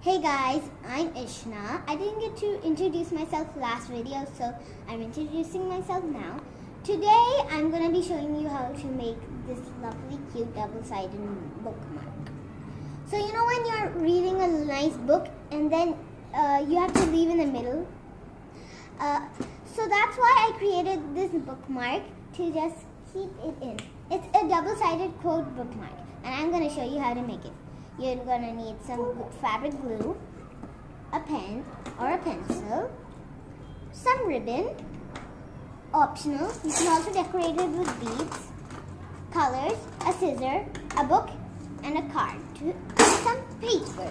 Hey guys, I'm Ishna. I didn't get to introduce myself last video, so I'm introducing myself now. Today, I'm going to be showing you how to make this lovely, cute, double-sided bookmark. So, you know when you're reading a nice book and then you have to leave in the middle? So that's why I created this bookmark to just keep it in. It's a double-sided quote bookmark, and I'm going to show you how to make it. You're going to need some fabric glue, a pen or a pencil, some ribbon, optional. You can also decorate it with beads, colors, a scissor, a book, and a card, some paper.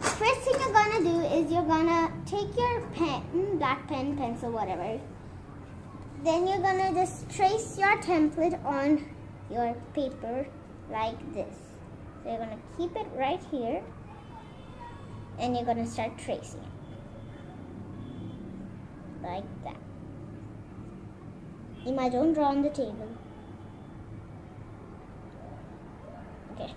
First thing you're going to do is you're going to take your pen, black pen, pencil, whatever. Then you're going to just trace your template on your paper like this. So you're going to keep it right here and you're going to start tracing it like that. Ima, don't draw on the table. Okay.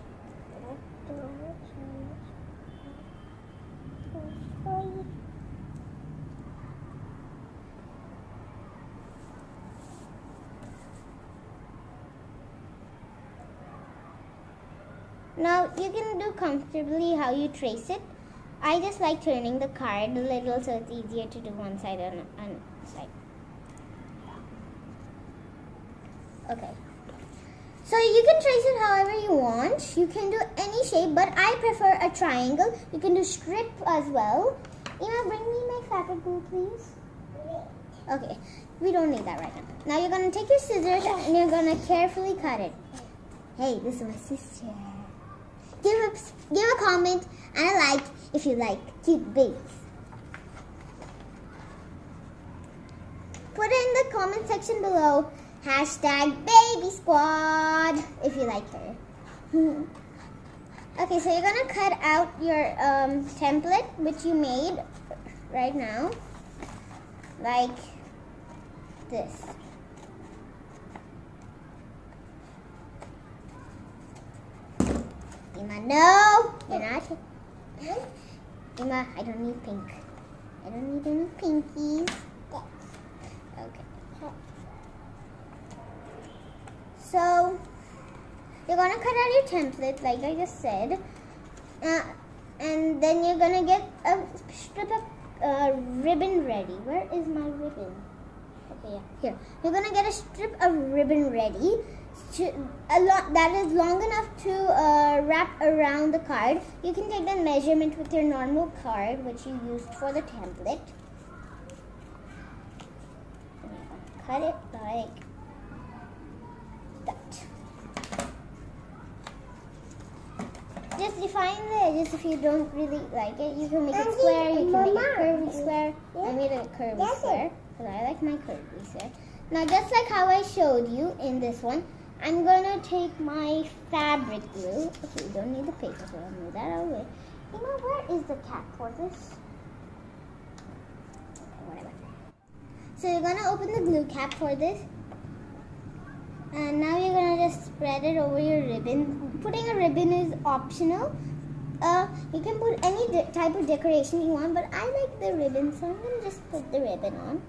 Now you can do comfortably how you trace it. I just like turning the card a little so it's easier to do one side and side. Okay. So you can trace it however you want. You can do any shape, but I prefer a triangle. You can do strip as well. Ema, bring me my fabric glue, please. Okay. We don't need that right now. Now you're going to take your scissors and you're going to carefully cut it. Hey, this is my sister. Give a comment and a like if you like cute babies. Put it in the comment section below. #BabySquad if you like her. Okay, so you're going to cut out your template which you made right now. Like this. Ima, no! You're not. Ima, I don't need pink. I don't need any pinkies. Okay. So, you're going to cut out your template, like I just said. And then you're going to get a strip of ribbon ready. Where is my ribbon? Okay, yeah, here. You're going to get a strip of ribbon ready. That is long enough to wrap around the card. You can take the measurement with your normal card which you used for the template. Cut it like that. Just define the edges if you don't really like it. You can make it square, you can make it curvy square. I made it curvy square because I like my curvy square. Now just like how I showed you in this one, I'm going to take my fabric glue. Okay, you don't need the paper, so I'll move that out of the way. You know, where is the cap for this? Okay, whatever. So you're going to open the glue cap for this. And now you're going to just spread it over your ribbon. Putting a ribbon is optional. You can put any type of decoration you want, but I like the ribbon, so I'm going to just put the ribbon on.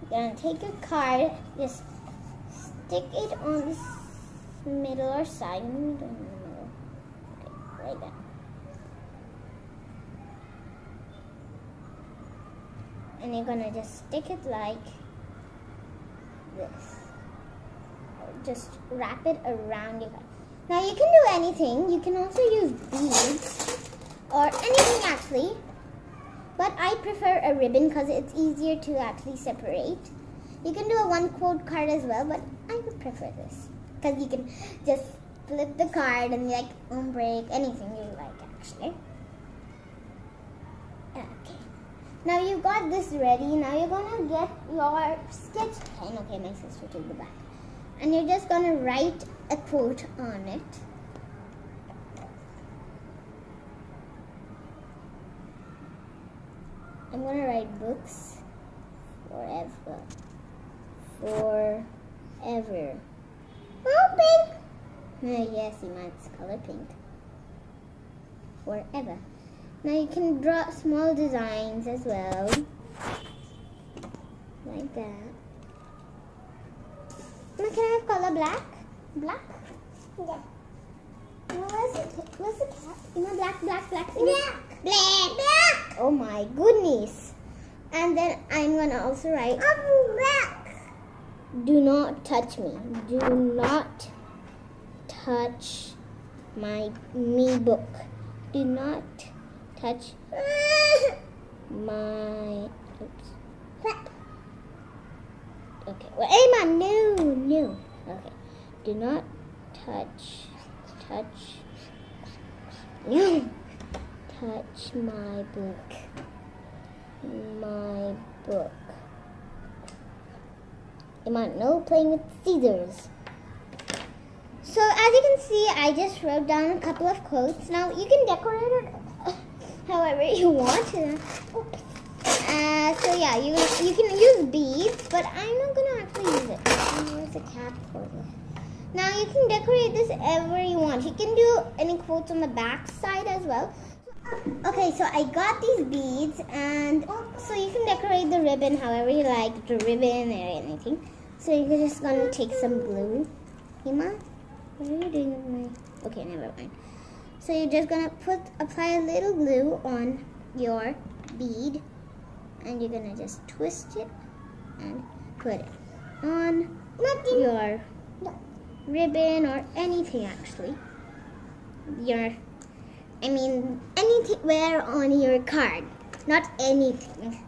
You're going to take your card, just stick it on this middle or side. Okay, right there. And you're going to just stick it like this. Just wrap it around your card. Now you can do anything. You can also use beads or anything actually. But I prefer a ribbon because it's easier to actually separate. You can do a one quote card as well, but I would prefer this. Because you can just flip the card and like break anything you like actually. Okay. Now you've got this ready. Now you're going to get your sketch pen. Okay, my sister took the back. And you're just going to write a quote on it. I'm going to write books forever. Forever. Open! Yes, it's color pink. Forever. Now you can draw small designs as well. Like that. Now can I have color black? Black? Yeah. Where's the cat? Black. Black. Oh my goodness. And then I'm gonna also write black. Do not touch me. Do not touch me book. Do not touch my Okay. Well, Emma, no. Okay. Do not touch my book. Emma, no playing with scissors. So as you can see, I just wrote down a couple of quotes. Now you can decorate it however you want. So yeah, you can use beads, but I'm not gonna actually use it. Where's a cap for this? Now you can decorate this however you want. You can do any quotes on the back side as well. Okay, so I got these beads, and so you can decorate the ribbon however you like, the ribbon or anything. So you're just gonna take some glue. Hima, what are you doing with my? Okay, never mind. So you're just gonna apply a little glue on your bead, and you're gonna just twist it and put it on your ribbon or anything actually. Anywhere on your card, not anything.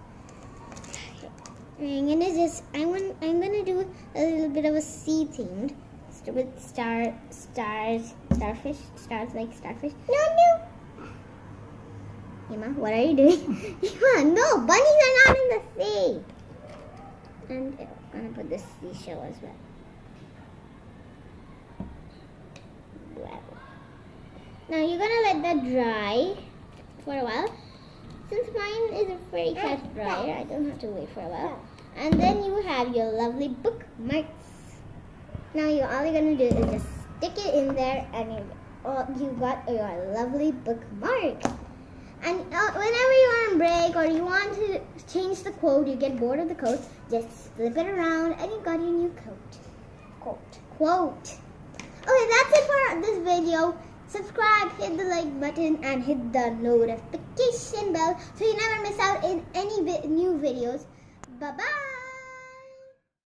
I'm gonna do a little bit of a sea themed with stars like starfish. No. Emma, what are you doing? Emma, no, bunnies are not in the sea. And I'm gonna put the seashell as well. Now you're gonna let that dry for a while. Since mine is a very fast dryer, I don't have to wait for a while. And then you have your lovely bookmarks. Now all you're gonna do is just stick it in there, and you got your lovely bookmark. And whenever you're on break or you want to change the quote, you get bored of the quote, just flip it around, and you got your new quote. Okay, that's it for this video. Subscribe, hit the like button, and hit the notification bell so you never miss out in any new videos. Bye-bye.